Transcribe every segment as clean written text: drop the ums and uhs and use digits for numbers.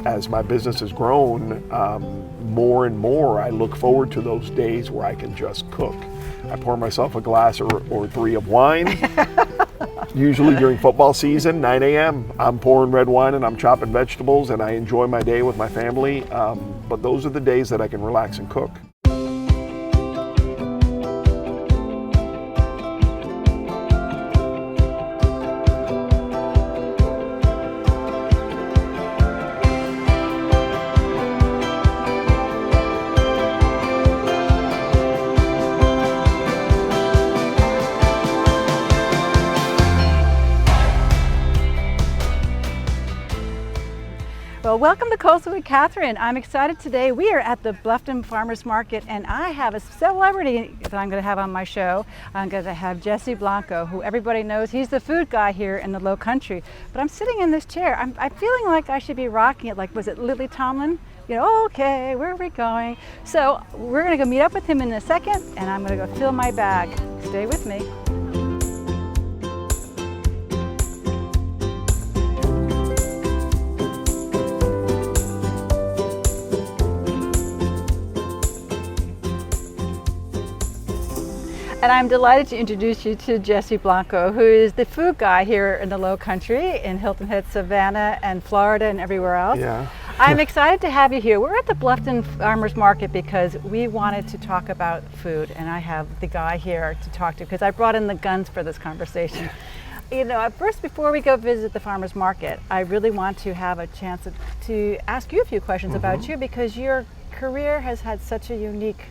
As my business has grown, more and more I look forward to those days where I can just cook. I pour myself a glass or three of wine. Usually during football season, 9 a.m., I'm pouring red wine and I'm chopping vegetables and I enjoy my day with my family. But those are the days that I can relax and cook. Well, welcome to Coastal with Kathryn. I'm excited today. We are at the Bluffton Farmers Market and I have a celebrity that I'm going to have on my show. I'm going to have Jesse Blanco, who everybody knows. He's the food guy here in the Lowcountry. But I'm sitting in this chair. I'm feeling like I should be rocking it. Like, was it Lily Tomlin? You know, okay, where are we going? So we're going to go meet up with him in a second and I'm going to go fill my bag. Stay with me. And I'm delighted to introduce you to Jesse Blanco, who is the food guy here in the Lowcountry, in Hilton Head, Savannah, and Florida, and everywhere else. Yeah. I'm excited to have you here. We're at the Bluffton Farmers Market because we wanted to talk about food, and I have the guy here to talk to because I brought in the guns for this conversation. You know, first, before we go visit the farmers market, I really want to have a chance to ask you a few questions about you because your career has had such a unique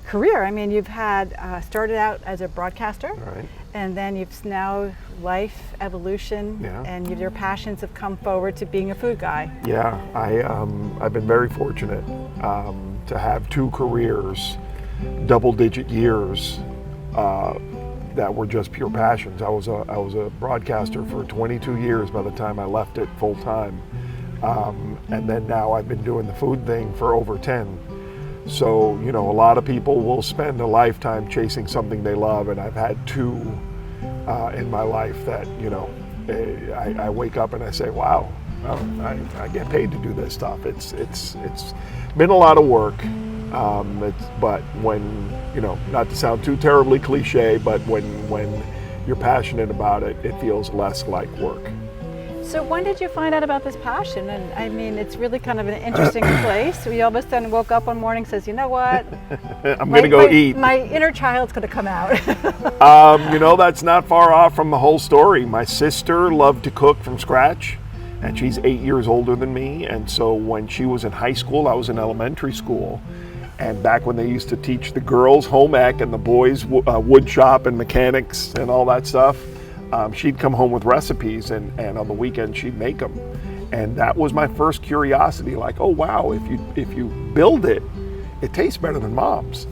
career. I mean, you've had started out as a broadcaster, Right. and then you've now life evolution, Yeah. and your passions have come forward to being a food guy. Yeah, I've been very fortunate to have two careers, double-digit years that were just pure passions. I was a broadcaster for 22 years by the time I left it full time, and then now I've been doing the food thing for over 10. So, you know, a lot of people will spend a lifetime chasing something they love, and I've had two in my life that, you know, I wake up and I say, wow, I get paid to do this stuff. It's been a lot of work, but when, you know, not to sound too terribly cliche, but when you're passionate about it, it feels less like work. So when did you find out about this passion? And I mean, it's really kind of an interesting place. We all of a sudden woke up one morning and says, you know what? I'm going to go eat. My inner child's going to come out. You know, that's not far off from the whole story. My sister loved to cook from scratch, and she's 8 years older than me. And so when she was in high school, I was in elementary school. And back when they used to teach the girls home ec and the boys wood shop and mechanics and all that stuff, she'd come home with recipes, and on the weekend she'd make them. And that was my first curiosity, like, oh wow, if you build it, it tastes better than mom's.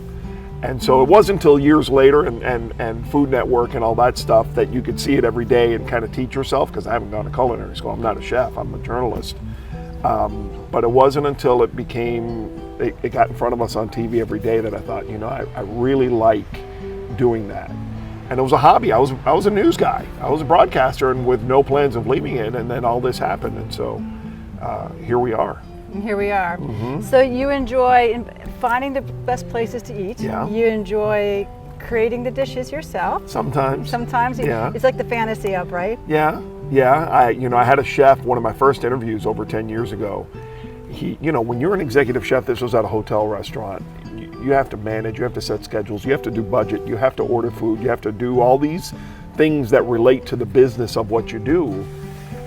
And so it wasn't until years later and Food Network and all that stuff that you could see it every day and kind of teach yourself, because I haven't gone to culinary school, I'm not a chef, I'm a journalist. But it wasn't until it got in front of us on TV every day that I thought, you know, I really like doing that. And it was a hobby. I was a news guy. I was a broadcaster, and with no plans of leaving it. And then all this happened, and so here we are. And here we are. So you enjoy finding the best places to eat. Yeah. You enjoy creating the dishes yourself. Sometimes. Yeah. It's like the fantasy of, right? Yeah. I had a chef. One of my first interviews over 10 years ago. You know, when you're an executive chef, this was at a hotel restaurant. You have to manage, you have to set schedules, you have to do budget, you have to order food, you have to do all these things that relate to the business of what you do.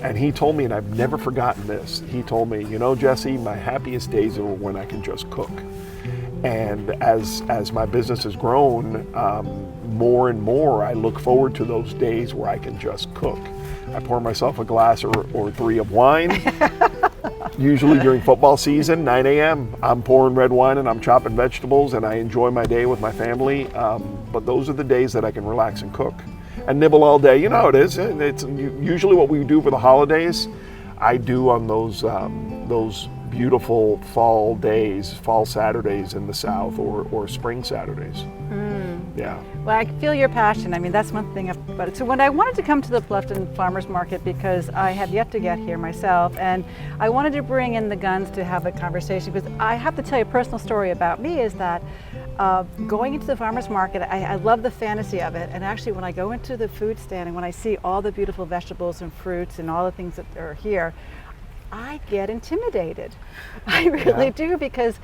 And he told me, and I've never forgotten this, he told me, you know, Jesse, my happiest days are when I can just cook. And as my business has grown, more and more I look forward to those days where I can just cook. I pour myself a glass or three of wine. Usually during football season, 9 a.m., I'm pouring red wine and I'm chopping vegetables and I enjoy my day with my family. But those are the days that I can relax and cook and nibble all day. You know how it is. It's usually what we do for the holidays. I do on those those beautiful fall days, fall Saturdays in the South, or spring Saturdays. Yeah. Well, I feel your passion. I mean, that's one thing about it. So when I wanted to come to the Bluffton Farmers Market, because I have yet to get here myself, and I wanted to bring in the guns to have a conversation, because I have to tell you a personal story about me is that going into the farmers market, I love the fantasy of it. And actually, when I go into the food stand and when I see all the beautiful vegetables and fruits and all the things that are here, I get intimidated. I really do, because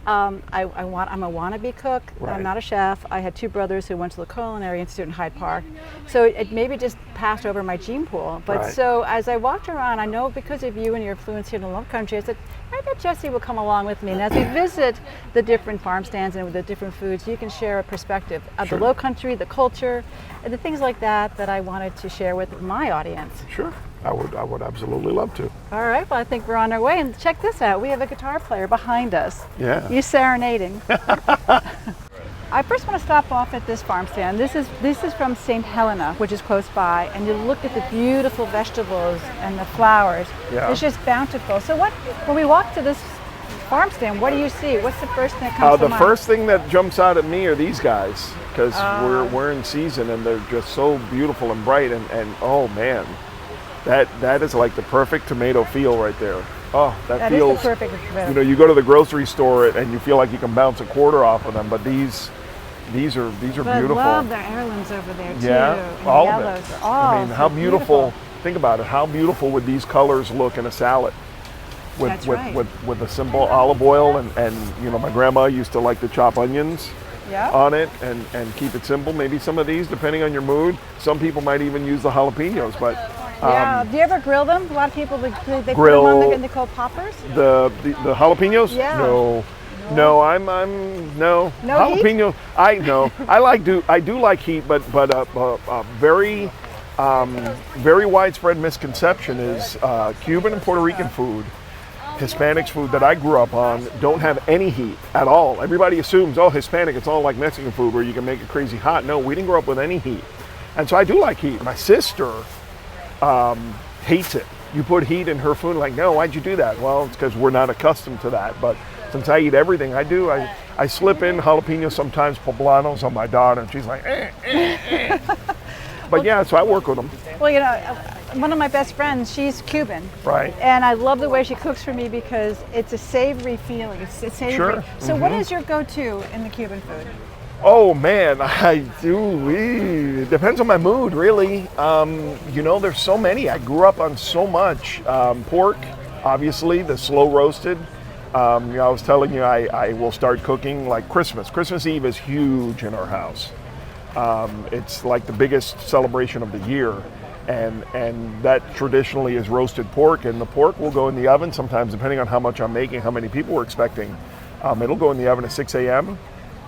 I'm a wannabe cook. Right. I'm not a chef. I had two brothers who went to the Culinary Institute in Hyde Park. So it maybe just passed over my gene pool. But Right. so as I walked around, I know because of you and your influence here in the Lowcountry, I said, I bet Jesse will come along with me. And as we visit the different farm stands and with the different foods, you can share a perspective of Sure. the Lowcountry, the culture, and the things like that that I wanted to share with my audience. Sure. I would absolutely love to. All right, well, I think we're on our way. And check this out. We have a guitar player behind us. Yeah. You serenading. I first want to stop off at this farm stand. This is from St. Helena, which is close by, and you look at the beautiful vegetables and the flowers. Yeah. It's just bountiful. So when we walk to this farm stand, what do you see? What's the first thing that comes to The mind? first thing that jumps out at me are these guys, because we're in season and they're just so beautiful and bright, and oh man, that is like the perfect tomato feel right there. Oh, that feels. Is the perfect tomato. You know, you go to the grocery store and you feel like you can bounce a quarter off of them, but these are beautiful. I love the heirlooms over there too. Yeah, and all the of yellows. it. Oh, I mean, how so beautiful. Think about it. How beautiful would these colors look in a salad? That's right. With a simple olive oil, and you know, my grandma used to like to chop onions Yeah. on it and keep it simple. Maybe some of these, depending on your mood. Some people might even use the jalapenos, but Yeah. Do you ever grill them? A lot of people they put them Grill- on and they call poppers. the jalapenos. Yeah. No, I'm no No heat? jalapeno. I do like heat, but very very widespread misconception is Cuban and Puerto Rican food, Hispanics food that I grew up on don't have any heat at all. Everybody assumes, oh, Hispanic, it's all like Mexican food where you can make it crazy hot. No, we didn't grow up with any heat, and so I do like heat. My sister hates it. You put heat in her food, like, no, why'd you do that? Well, it's because we're not accustomed to that. But since I eat everything, I slip in jalapenos, sometimes poblanos on my daughter, and she's like, But yeah, so I work with them. Well, you know, one of my best friends, she's Cuban. Right. And I love the way she cooks for me because it's a savory feeling. It's savory. Sure. So what is your go-to in the Cuban food? Oh man, I do. It depends on my mood, really. You know, there's so many. I grew up on so much. Pork, obviously, the slow roasted. You know, I was telling you, I will start cooking like Christmas. Christmas Eve is huge in our house. It's like the biggest celebration of the year. And that traditionally is roasted pork, and the pork will go in the oven sometimes, depending on how much I'm making, how many people we're expecting. It'll go in the oven at 6 a.m.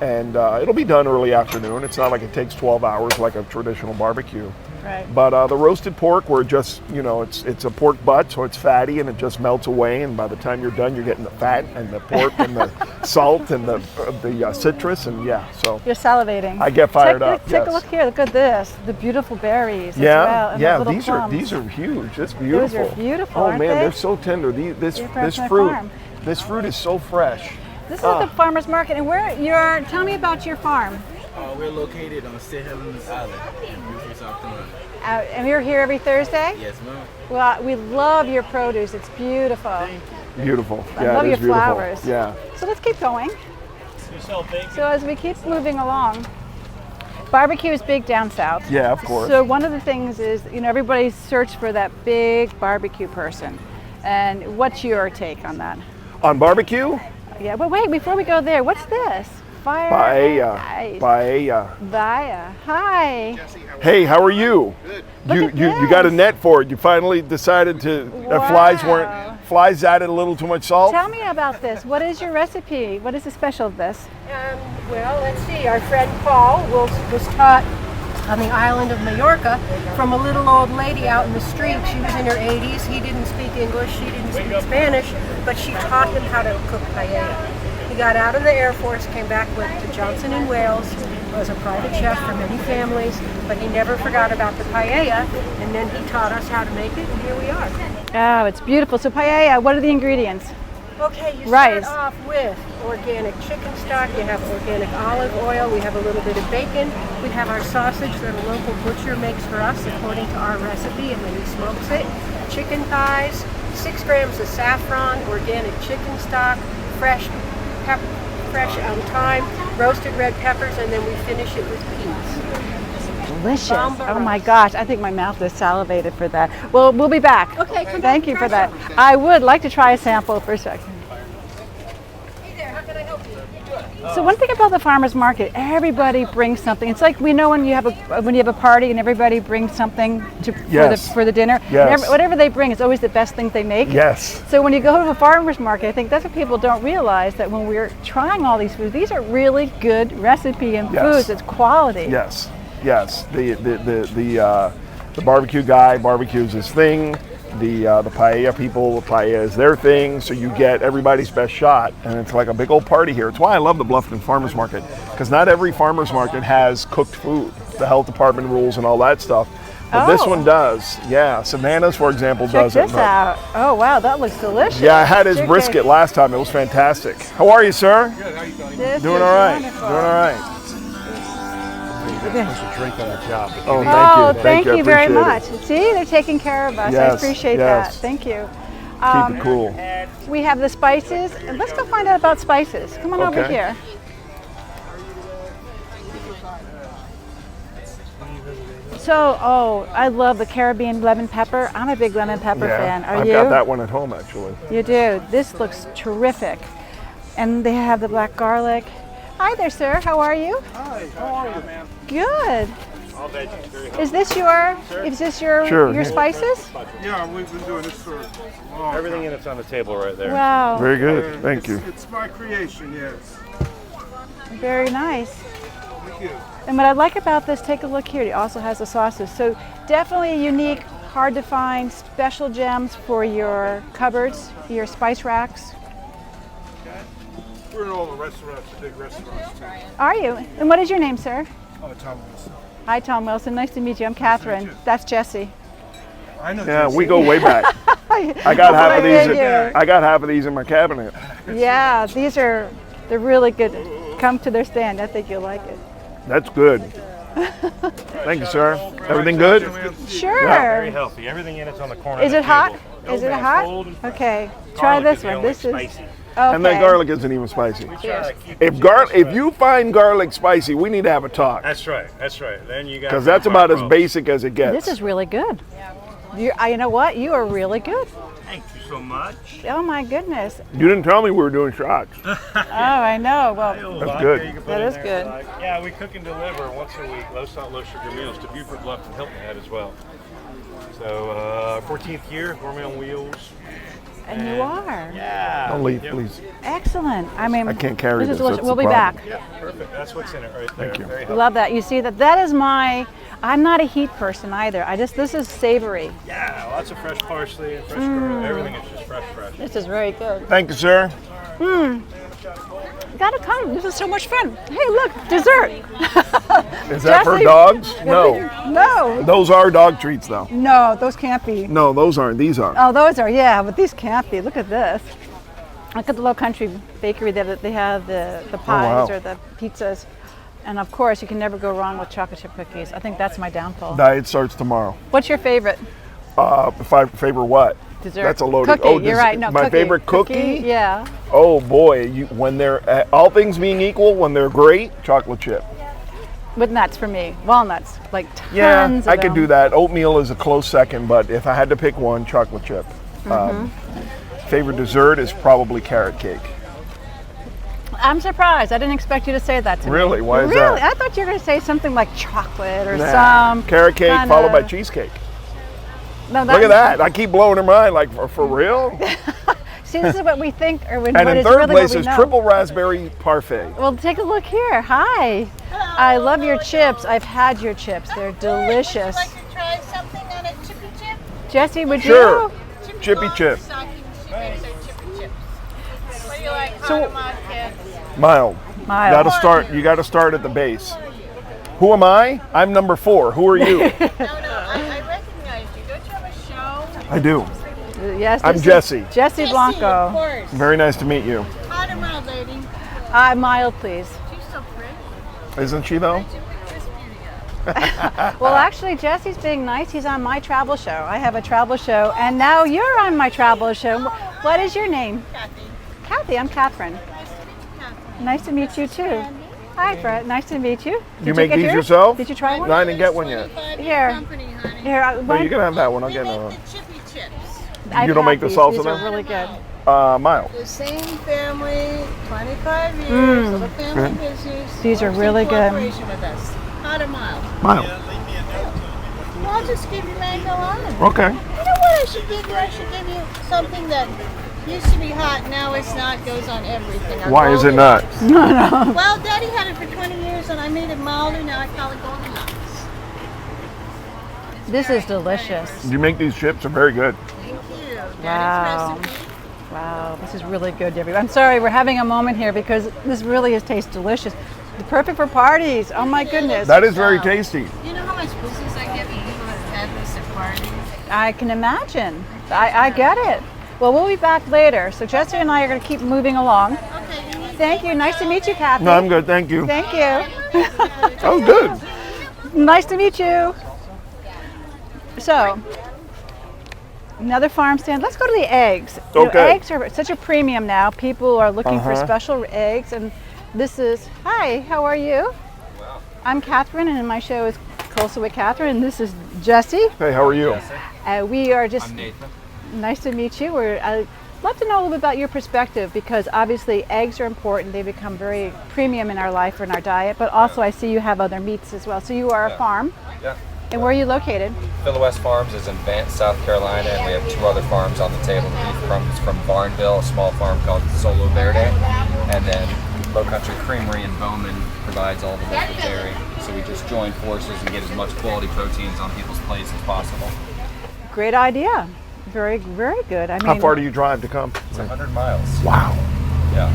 and it'll be done early afternoon. It's not like it takes 12 hours like a traditional barbecue. Right. But the roasted pork, where just, you know, it's a pork butt, so it's fatty and it just melts away, and by the time you're done, you're getting the fat and the pork and the salt and the citrus, and yeah, so. You're salivating. I get fired up. Take yes. a look here. Look at this. The beautiful berries. Yeah, as well, and yeah. the little These are plums. huge. It's beautiful. Those are beautiful, Oh aren't man, they? they're so tender. This You're from the fruit, farm. this fruit is so fresh. This is the farmer's market, and tell me about your farm. We're located on South and Southern Cuisine, South Carolina. And you're here every Thursday? Yes, ma'am. Well, we love your produce. It's beautiful. Beautiful. I Yeah, love it your is beautiful. flowers. Yeah. So let's keep going. So as we keep moving along, barbecue is big down south. Yeah, of course. So one of the things is, you know, everybody searched for that big barbecue person. And what's your take on that? On barbecue? Yeah, but wait, before we go there, what's this? Fire Paella. ice. Paella. Paella. Hi. Hey, how are you? Look You at got a this. net for it. You finally decided to. Wow. Flies added a little too much salt. Tell me about this. What is your recipe? What is the special of this? Well, let's see. Our friend Paul was taught on the island of Mallorca from a little old lady out in the street. She was in her 80s. He didn't speak English. She didn't speak Spanish, but she taught him how to cook paella. He got out in the Air Force, came back, went to Johnson in Wales, was a private chef for many families, but he never forgot about the paella, and then he taught us how to make it, and here we are. Oh, it's beautiful. So paella, what are the ingredients? Okay, you Rice. start off with organic chicken stock, you have organic olive oil, we have a little bit of bacon, we have our sausage that a local butcher makes for us according to our recipe, and then he smokes it, chicken thighs, 6 grams of saffron, organic chicken stock, fresh thyme, roasted red peppers, and then we finish it with peas. Delicious. Bomba Oh my rice. gosh, I think my mouth is salivated for that. Well, we'll be back. Okay, come back Thank and you try for that. some. I would like to try a sample for a second. Hey there, how can I help you? So one thing about the farmers market, everybody brings something. It's like we know when you have a party and everybody brings something Yes. for the dinner. Yes. And whatever they bring is always the best thing they make. Yes. So when you go to a farmers market, I think that's what people don't realize, that when we're trying all these foods, these are really good recipe and Yes. foods. It's quality. Yes. Yes. The barbecue guy barbecues his thing. The paella people, paella is their thing. So you get everybody's best shot, and it's like a big old party here. It's why I love the Bluffton Farmers Market, because not every farmers market has cooked food. The health department rules and all that stuff. But this Oh. one does. Yeah, Savannah's, for example, Check does it. this but- out. Oh wow, that looks delicious. Yeah, I had his Chicken. brisket last time. It was fantastic. How are you, sir? This Doing is all right. wonderful. Doing all right. drink on the job. Oh, thank Oh, you. thank you I very appreciate much. it. See, they're taking care of us. I Yes, appreciate yes. that. Thank you. Keep it cool. We have the spices. And let's go find out about spices. Come on over Okay. here. So, I love the Caribbean lemon pepper. I'm a big lemon pepper fan. Are I've you? got that one at home, actually. You do. This looks terrific. And they have the black garlic. Hi there, sir. How are you? Hi, how are you, ma'am? Good. All veggies, very Is this your Sure. your spices? Yeah, we've been doing this for a long Everything time. in it's on the table right there. Wow. Very good. Thank you. It's my creation, yes. Very nice. Thank you. And what I like about this, take a look here. It also has the sauces. So definitely unique, hard to find, special gems for your cupboards, your spice racks. We're in all the restaurants, the big restaurants too. Are you? And what is your name, sir? Oh, Tom Wilson. Hi, Tom Wilson. Nice to meet you. I'm Kathryn. you. That's Jesse. I know. Yeah, Jesse. we go way back. I got half of Thank these. you. I got half of these in my cabinet. Yeah, they're really good. Come to their stand. I think you'll like it. That's good. Thank you, sir. Everything good? Sure. Very healthy. Everything in it's on the corner Is of the it hot? table. Is it No, hot? cold and fresh. Okay. Try Garlic this the one. only This is spicy. okay. And that garlic isn't even spicy. Try to keep If you find garlic spicy, we need to have a talk, That's right. That's right. Then you got. because that's about as basic as it gets. This is really good. You know what? You are really good. Thank you so much. Oh my goodness. You didn't tell me we were doing shots. Oh, I know. Well, That's good. That is good. Yeah, we cook and deliver once a week, low salt, low sugar meals to Beaufort, Bluffton, Hilton Head as well. So, 14th year, Gourmet on Wheels. And you are. Yeah. Don't leave, please. Excellent. I mean, I can't carry this. delicious. That's We'll the be problem. back. Yeah, perfect. That's what's in it right there. Thank you. Very healthy. Love that. You see that is I'm not a heat person either. this is savory. Yeah, lots of fresh parsley and fresh garlic. Everything is just fresh. This is very good. Thank you, sir. Gotta come. This is so much fun. Hey, look, dessert. Is that for Jesse? dogs? No. No. Those are dog treats, though. No, those can't be. No, those aren't. These are. Oh, those are, yeah, but these can't be. Look at this. Look at the Lowcountry Bakery. They have the pies wow. or the pizzas. And of course, you can never go wrong with chocolate chip cookies. I think that's my downfall. Diet starts tomorrow. What's your favorite Favorite what? dessert? That's a loaded. Cookie, you're right. No, my cookie. favorite cookie? Yeah. Oh boy, when they're all things being equal, when they're great, chocolate chip. With nuts for me. Walnuts. Like tons Yeah, of I could them. do that. Oatmeal is a close second, but if I had to pick one, chocolate chip. Favorite dessert is probably carrot cake. I'm surprised. I didn't expect you to say that to me. Really? Why is really? that? I thought you were going to say something like chocolate or Nah. some Carrot cake kinda- followed by cheesecake. No, Look at that. I keep blowing her mind. Like, for real? See, this is what we think, or when, And what in is third really place what we is know. triple raspberry parfait. Well, take a look here. Hi. I love your chips. I've had your chips. They're delicious. Would you like to try something on a chippy chip? Jesse, would Sure. you? Chippy chip. Stocking chickens or chippy chips? What do you like? So Mild. mild. Gotta start. You got to start at the base. Who am I? I'm number 4. Who are you? No, I recognize you. Don't you have a show? I do. Yes, I'm this is Jesse. Jesse Of Blanco. course. Very nice to meet you. Hot and mild, lady. Mild, please. She's so pretty. Isn't she though? Well, actually, Jesse's being nice. He's on my travel show. I have a travel show, and now you're on my travel show. What is your name? Kathy. Kathy. I'm Kathryn. Nice to meet you, Kathy. Nice to meet you too. Hi, Fred. Nice to meet you. You make get these yours? yourself? Did you try one? No, I didn't get one yet. 25 year Here. company, honey. Here, No, you can have that one. I'll We get make another. the chippy chips. I've You don't had make the these. salsa These are then? really good. Mild. The same family, 25 years, little family business. These are works in really good. cooperation with us. Hot or mild? Mild. Well, I'll just give you mango olive. Okay. You know what I should give you? I should give you something that used to be hot, now it's not, goes on everything. Our Why is it not? Goldilocks. Well, Daddy had it for 20 years and I made it milder, now I call it Goldilocks. This is delicious. You make these chips. They're very good. Thank you. Wow. Daddy's recipe. Wow, this is really good, everyone. I'm sorry, we're having a moment here because this really tastes delicious. Perfect for parties. Oh my goodness. That is very tasty. You know how much business I get when people have had this at parties? I can imagine. I get it. Well, we'll be back later. So Jesse and I are going to keep moving along. Okay, you need Thank you. Nice to meet you, Kathy. No, I'm good. Thank you. Thank you. That was good. Nice to meet you. So, another farm stand. Let's go to the eggs. You know, Okay. eggs are such a premium now. People are looking for special eggs, and this is. Hi, how are you? I'm Kathryn, and my show is Closer with Kathryn, and this is Jesse. Hey, how are you? We are just. I'm Nathan. Nice to meet you. I'd love to know a little bit about your perspective because obviously eggs are important. They become very premium in our life or in our diet, but also I see you have other meats as well. So you are a farm. Yeah. And where are you located? Phila West Farms is in Vance, South Carolina, and we have 2 other farms on the table. The beef comes from Barnville, a small farm called Solo Verde, and then Lowcountry Creamery in Bowman provides all the local dairy. So we just join forces and get as much quality proteins on people's plates as possible. Great idea. Very, very good. I mean, How far do you drive to come? It's 100 miles. Wow. Yeah.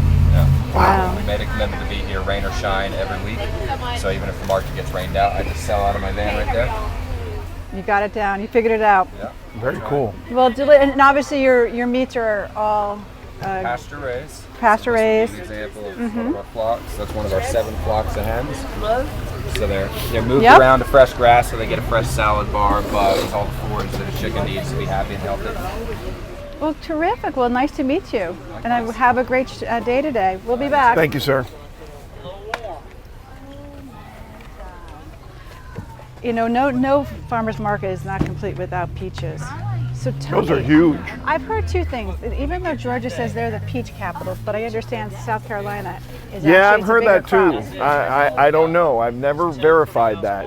Wow. We made a commitment to be here, rain or shine, every week. So even if the market gets rained out, I just sell out of my van right there. You got it down. You figured it out. Yeah. Very cool. Well, and obviously your meats are all Pasture raised. pasture raised. This is an example of one of our flocks. That's one of our 7 flocks of hens. So they're moved Yep. around to fresh grass so they get a fresh salad bar, bugs, all the forage that a chicken needs to be happy and healthy. Well, terrific. Well, nice to meet you. And I have a great day today. We'll be back. Thank you, sir. You know, no farmer's market is not complete without peaches. So tell Those are me, huge. I've heard 2 things. Even though Georgia says they're the peach capital, but I understand South Carolina is Yeah, actually I've heard that it's a too. bigger crop. I don't know. I've never verified that.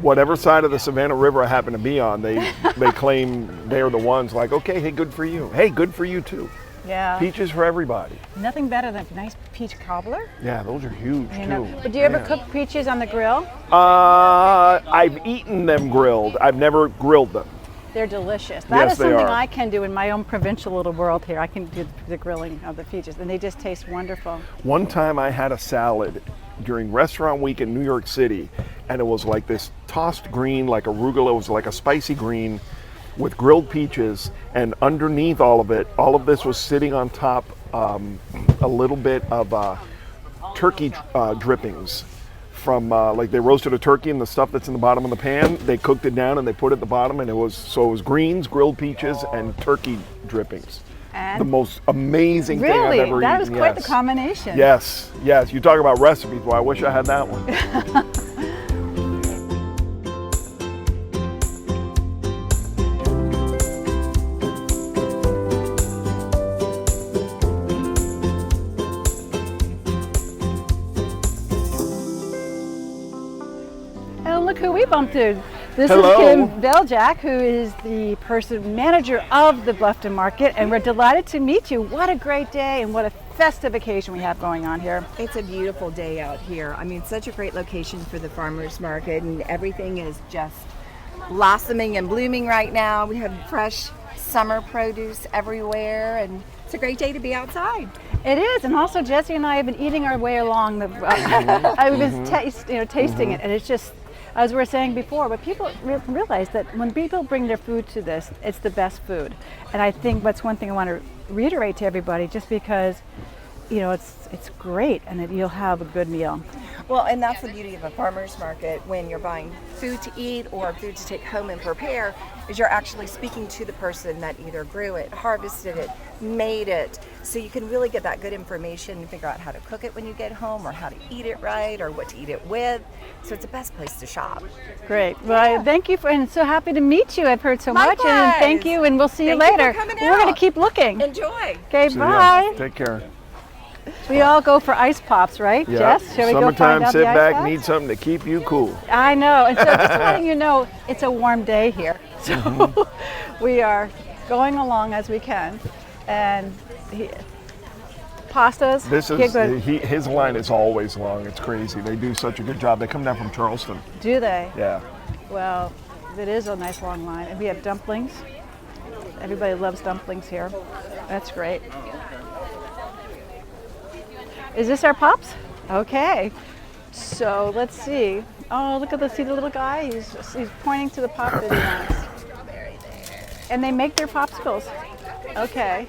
Whatever side of the Savannah River I happen to be on, they claim they're the ones like, okay, hey, good for you. Hey, good for you too. Yeah. Peaches for everybody. Nothing better than a nice peach cobbler. Yeah, those are huge You too. know. But do you ever Yeah. cook peaches on the grill? I've eaten them grilled. I've never grilled them. They're delicious. That Yes, is they something are. I can do in my own provincial little world here. I can do the grilling of the peaches, and they just taste wonderful. One time I had a salad during restaurant week in New York City, and it was like this tossed green, like arugula. It was like a spicy green with grilled peaches, and underneath all of this was sitting on top a little bit of turkey drippings from like they roasted a turkey, and the stuff that's in the bottom of the pan, they cooked it down and they put it at the bottom, and it was greens, grilled peaches, and turkey drippings. And The most amazing thing I've really, ever that eaten. was quite the yes. combination. Yes, yes. You talk about recipes. Well, I wish I had that one. And look who we bumped into. This Hello. is Kim Beljack, who is the manager of the Bluffton Market, and we're delighted to meet you. What a great day and what a festive occasion we have going on here. It's a beautiful day out here. I mean, such a great location for the farmers market, and everything is just blossoming and blooming right now. We have fresh summer produce everywhere, and It's a great day to be outside. It is, and also Jesse and I have been eating our way along the. I was tasting it, and it's just, as we were saying before, but people realize that when people bring their food to this, it's the best food. And I think that's one thing I want to reiterate to everybody, just because, it's great, and you'll have a good meal. Well, and that's the beauty of a farmer's market when you're buying food to eat or food to take home and prepare, is you're actually speaking to the person that either grew it, harvested it, made it. So you can really get that good information and figure out how to cook it when you get home, or how to eat it right, or what to eat it with. So it's the best place to shop. Great. Well, thank you, and so happy to meet you. I've heard so much, and thank you, and we'll see you Thank you later. for coming We're going out. to keep looking. Enjoy. Okay, See bye. ya. Take care. We all go for ice pops, right, Yeah. Jess? Shall we go Summertime, find out sit the ice back, pops? need something to keep you cool. I know, and so just letting you know, it's a warm day here. So we are going along as we can, and pastas. This get is good. his line is always long. It's crazy. They do such a good job. They come down from Charleston. Do they? Yeah. Well, it is a nice long line, and we have dumplings. Everybody loves dumplings here. That's great. Is this our pops? Okay. So let's see. Oh, look at see the little guy. He's pointing to the pop that he wants. And they make their popsicles. Okay.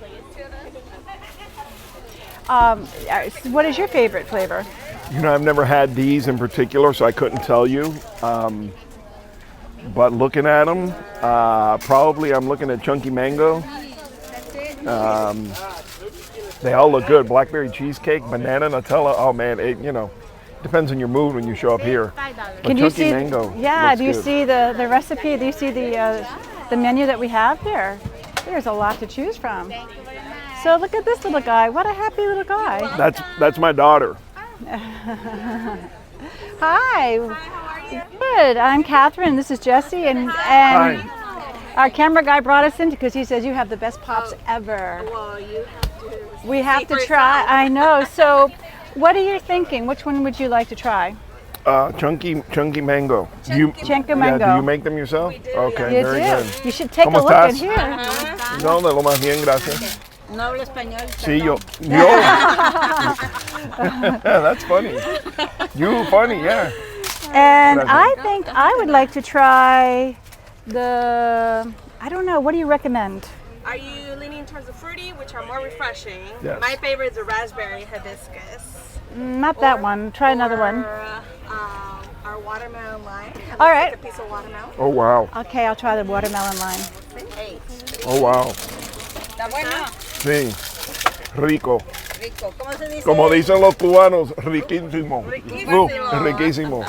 What is your favorite flavor? I've never had these in particular, so I couldn't tell you. But looking at them, probably I'm looking at chunky mango. They all look good. Blackberry cheesecake, banana, Nutella. Oh man, it depends on your mood when you show up here. But Can you chunky see? mango. Yeah. looks Do you good. see the recipe? Do you see the menu that we have there? There's a lot to choose from. So look at this little guy. What a happy little guy. That's my daughter. Hi. Good. I'm Kathryn. This is Jesse, and Hi. our camera guy brought us in because he says you have the best pops ever. Well, you have to. We have to try. I know. So, what are you thinking? Which one would you like to try? Chunky mango. Chunky mango. Do you make them yourself? Okay, You very do. good. You should take ¿Cómo a look estás? in here. No, de lo más bien, gracias. No hablo español. Sí, yo. That's funny. You funny, yeah. And Gracias. I think I would like to try I don't know, what do you recommend? Are you leaning towards the fruity, which are more refreshing? Yes. My favorite is the raspberry hibiscus. Not that one. Try another one. Our watermelon lime. All right. Like a piece of watermelon. Oh, wow. Okay, I'll try the watermelon lime. 8. Oh, wow. ¿Está bueno? Sí. Rico. Rico. ¿Cómo se dice? Como dicen los cubanos, riquísimo. Riquísimo. Riquísimo.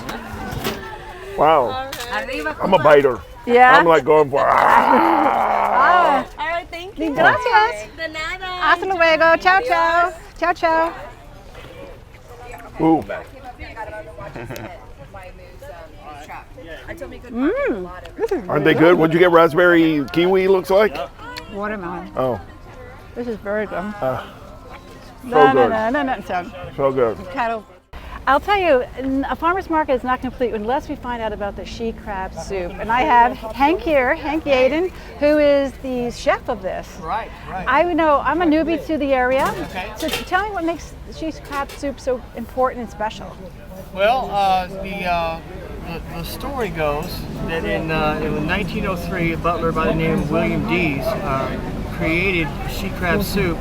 Wow. Arriba. I'm a biter. Yeah. I'm like going for. Ah, All right, thank you. gracias. De nada. Hasta luego. Ciao, ciao. Ciao, ciao. Ooh. Aren't they good? What'd you get? Raspberry kiwi looks like? Watermelon. Oh, This is very good. so good. So, So good. cattle. I'll tell you, a farmer's market is not complete unless we find out about the she crab soup. And I have Hank here, Hank Yaden, who is the chef of this. Right. I'm a newbie to the area. So tell me what makes the she crab soup so important and special. Well, the story goes that in 1903, a butler by the name of William Dees created she crab soup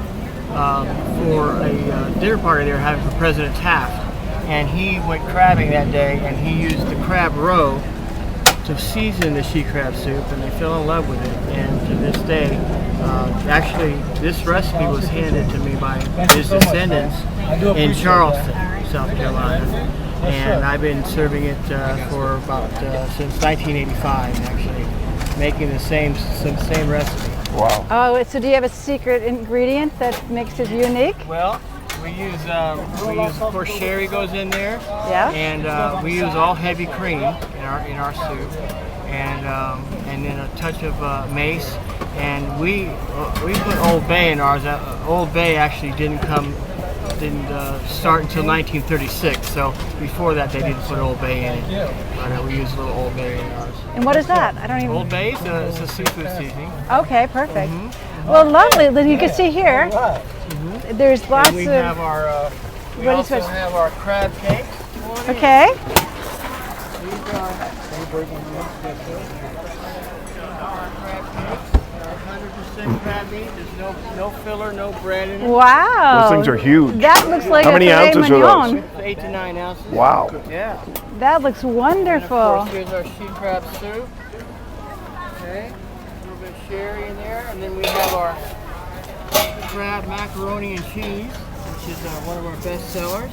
for a dinner party they were having for President Taft. And he went crabbing that day, and he used the crab roe to season the she crab soup, and they fell in love with it. And to this day, actually, this recipe was handed to me by his descendants in Charleston, South Carolina. And I've been serving it for about since 1985, actually, making the same recipe. Wow. Oh, so do you have a secret ingredient that makes it unique? Well, we use of course sherry goes in there. Yeah. And we use all heavy cream in our soup, and then a touch of mace. And we put Old Bay in ours. Old Bay actually didn't start until 1936. So before that they didn't put Old Bay in it. But we use a little Old Bay in ours. And what is that? I don't even. Old Bay is a seafood seasoning. Okay, perfect. Well, lovely. Then you can see here, there's lots And we of. have our, we What is also this? have our crab cakes. Okay. These are our crab cakes. 100% crab meat. There's no filler, no bread in it. Wow. Those things are huge. That looks like How a many filet ounces are mignon. 8 to 9 ounces. Wow. Yeah. That looks And of wonderful. course, here's our sea crab soup. Okay. A little bit of sherry in there. And then we have our crab macaroni and cheese, which is one of our best sellers.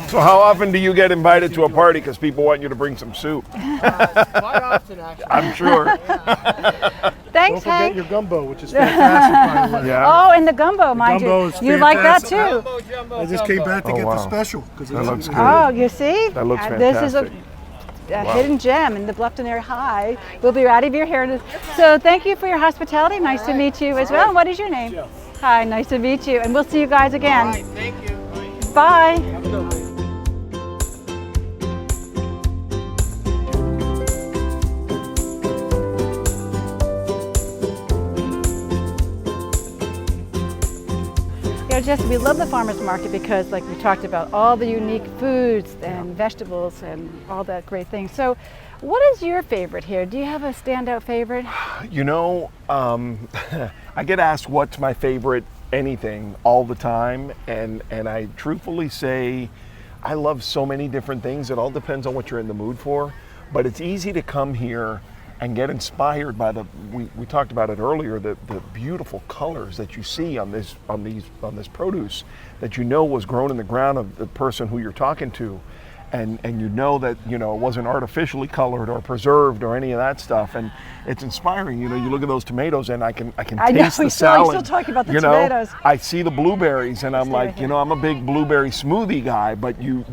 So how often do you get invited to a party because people want you to bring some soup? Quite often, actually. I'm sure. Thanks, Don't forget Hank. your gumbo, which is fantastic, by the way. Yeah. Oh, and the gumbo, mind gumbo you. is You like that fantastic. too? Jumbo, I just came back to Oh, get wow. the special. Because That looks good. Oh, you see? That looks This is a fantastic. hidden gem in the Bluffton area. Hi. We'll be right over here. So thank you for your hospitality. Nice to meet you as well. And what is your name? Hi, nice to meet you. And we'll see you guys again. All right, thank you. Bye. You know, Jesse, we love the farmers market because, like we talked about, all the unique foods and vegetables and all that great things. So, what is your favorite here? Do you have a standout favorite? You know, I get asked what's my favorite anything all the time, and I truthfully say I love so many different things. It all depends on what you're in the mood for, but it's easy to come here and get inspired by we talked about it earlier, the beautiful colors that you see on this produce that you know was grown in the ground of the person who you're talking to. And you know that, you know, it wasn't artificially colored or preserved or any of that stuff, and it's inspiring. You know, you look at those tomatoes and I can taste know, the we're salad. still talking about the you know, tomatoes. I see the blueberries and I'm Stay like, right you know, I'm a big blueberry smoothie guy, but you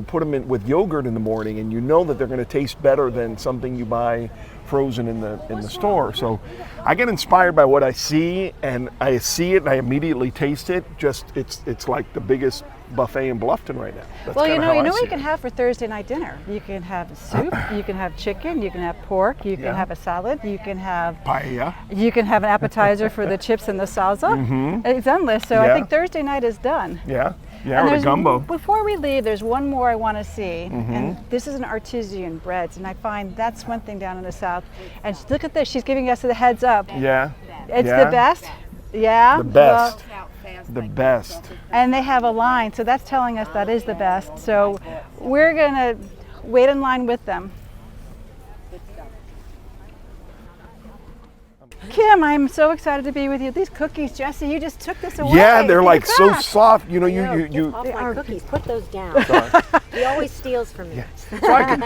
put them in with yogurt in the morning and you know that they're going to taste better than something you buy frozen in the store. So I get inspired by what I see, and I see it and I immediately taste it. Just it's like the biggest buffet in Bluffton right now. That's Well, kinda how I what you see can it. have for Thursday night dinner. You can have soup, you can have chicken, you can have pork, you can Yeah. have a salad, you can have Paella. you can have an appetizer for the chips and the salsa. It's endless. So I Yeah. think Thursday night is done. Yeah, yeah, And or the there's- gumbo. Before we leave, there's one more I want to see, and this is an artisan breads, and I find that's one thing down in the South. And look at this, she's giving us the heads up. Yeah, It's yeah. the best. Yeah. The best. Well, The best. and they have a line, so that's telling us that is the best. So we're gonna wait in line with them. Kim, I'm so excited to be with you. These cookies, Jesse, you just took this away. Yeah, they're Take like it so back. soft. You know, you. Off my cookies. Put those down. He always steals from me.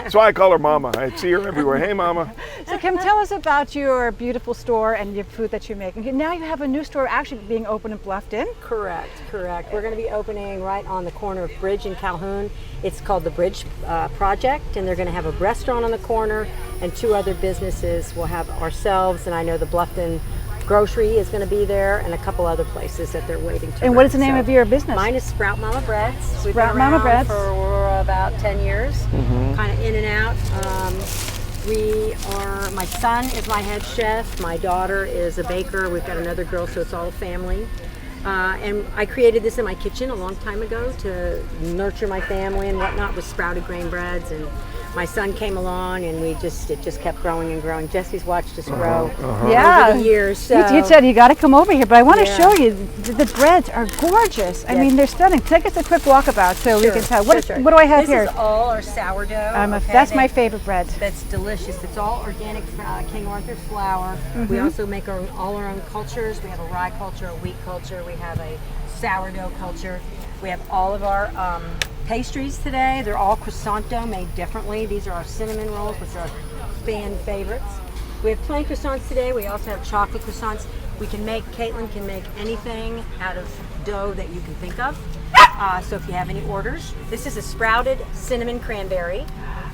So I call her Mama. I see her everywhere. Hey, Mama. So Kim, tell us about your beautiful store and your food that you make. And now you have a new store actually being open in Bluffton. Correct. We're going to be opening right on the corner of Bridge and Calhoun. It's called the Bridge Project, and they're going to have a restaurant on the corner and 2 other businesses. We'll have ourselves, and I know the Bluffton Grocery is going to be there, and a couple other places that they're waiting to. And what is the run. name of your business? Mine is Sprout Mama Breads. We've Sprout been Mama around Breads. for about 10 years, kind of in and out. My son is my head chef. My daughter is a baker. We've got another girl, so it's all family. And I created this in my kitchen a long time ago to nurture my family and whatnot with sprouted grain breads. And my son came along, and it just kept growing and growing. Jesse's watched us grow Yeah. over the years. So. You said you got to come over here, but I want to Yeah. show you the breads are gorgeous. I mean, they're stunning. Take us a quick walkabout so we can tell. What do I have here? This is all our sourdough. That's my favorite bread. That's delicious. It's all organic King Arthur flour. We also make all our own cultures. We have a rye culture, a wheat culture. We have a sourdough culture. We have all of our pastries today. They're all croissant dough made differently. These are our cinnamon rolls, which are fan favorites. We have plain croissants today. We also have chocolate croissants. Caitlin can make anything out of dough that you can think of. So if you have any orders, this is a sprouted cinnamon cranberry.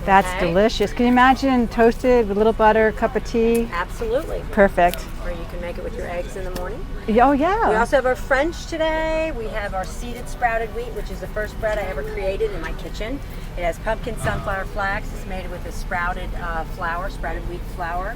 That's Okay. delicious. Can you imagine toasted with a little butter, cup of tea? Absolutely. Perfect. Or you can make it with your eggs in the morning. Oh yeah. We also have our French today. We have our seeded sprouted wheat, which is the first bread I ever created in my kitchen. It has pumpkin sunflower flax. It's made with a sprouted flour, sprouted wheat flour.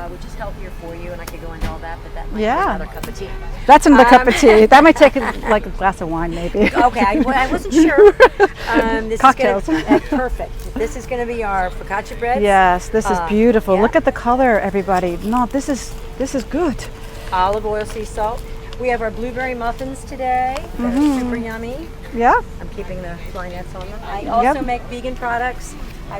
which is healthier for you, and I could go into all that, but that might be Yeah. another cup of tea. That's another cup of tea. That might take like a glass of wine, maybe. Okay, I wasn't sure. This Cocktails. Is gonna, perfect. This is going to be our focaccia bread. Yes, this is beautiful. yeah. Look at the color, everybody. No, this is good. Olive oil, sea salt. We have our blueberry muffins today. They're super yummy. Yeah. I'm keeping the florets on them. I also make vegan products.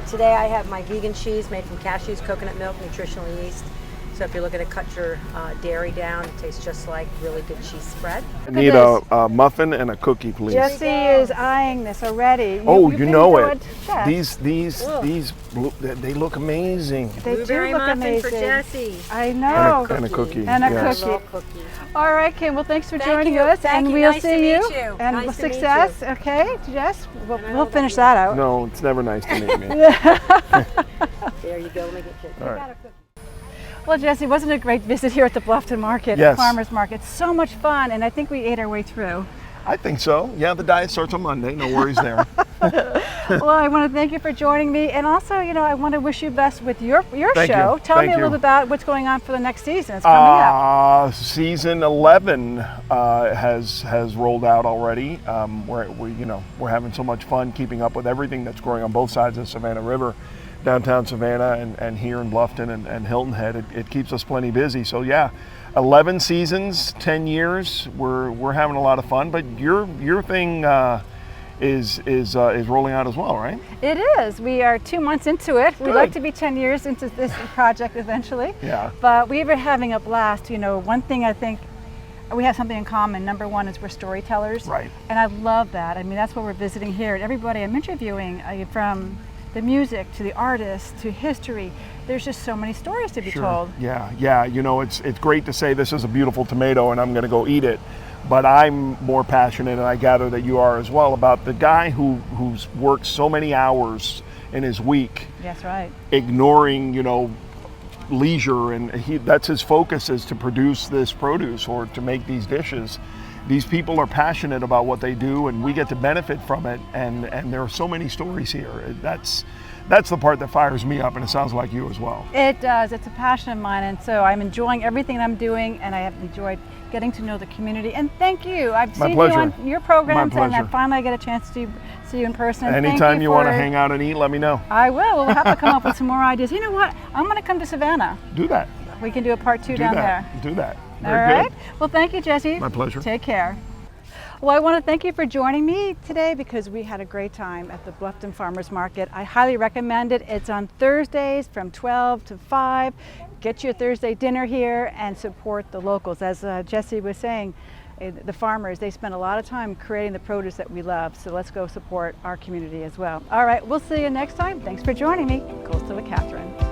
Today I have my vegan cheese made from cashews, coconut milk, nutritional yeast. So if you're looking to cut your dairy down, it tastes just like really good cheese spread. I need a muffin and a cookie, please. Jesse is eyeing this already. You know it. Chef. These they look amazing. They Blueberry do look muffin amazing. for Jesse. I know. And a cookie. And a yes. cookie. All right, Kim. Well, thanks for Thank joining you. us, Thank and you. we'll Nice see to you. meet you. And Nice to meet success. you. Okay, Jess. We'll finish that out. No, it's never nice to meet me. There you go. Let me get you. All right. Well, Jesse, wasn't it a great visit here at the Bluffton Market, Yes. Farmers Market? So much fun, and I think we ate our way through. I think so. Yeah, the diet starts on Monday. No worries there. Well, I want to thank you for joining me, and also, I want to wish you best with your Thank show. you. Tell Thank me a you. little bit about what's going on for the next season. It's coming up. Season 11 has rolled out already. We're having so much fun keeping up with everything that's growing on both sides of the Savannah River, downtown Savannah and here in Bluffton and Hilton Head. It keeps us plenty busy. So yeah, 11 seasons, 10 years. We're having a lot of fun. But your thing is rolling out as well, right? It is. We are 2 months into it. We'd Good. like to be 10 years into this project eventually. Yeah. But we were having a blast. One thing I think we have something in common. Number one is we're storytellers. Right. And I love that. I mean, that's what we're visiting here. And everybody I'm interviewing, from the music to the artists to history, there's just so many stories to be told. Yeah. It's great to say this is a beautiful tomato and I'm going to go eat it. But I'm more passionate, and I gather that you are as well, about the guy who's worked so many hours in his week. That's right. Ignoring, leisure, and that's his focus, is to produce this produce or to make these dishes. These people are passionate about what they do, and we get to benefit from it. And there are so many stories here. That's the part that fires me up, and it sounds like you as well. It does. It's a passion of mine, and so I'm enjoying everything I'm doing, and I have enjoyed getting to know the community. And thank you. I've seen you on your programs, and I finally get a chance to see you in person. And anytime you want to hang out and eat, let me know. I will. We'll have to come up with some more ideas. You know what? I'm going to come to Savannah. Do that. We can do a part 2 down there. Do that. All right. Well, thank you, Jesse. My pleasure. Take care. Well, I want to thank you for joining me today because we had a great time at the Bluffton Farmers Market. I highly recommend it. It's on Thursdays from 12 to 5. Get your Thursday dinner here and support the locals. As Jesse was saying, the farmers, they spend a lot of time creating the produce that we love. So let's go support our community as well. All right, we'll see you next time. Thanks for joining me. Coastal with Kathryn.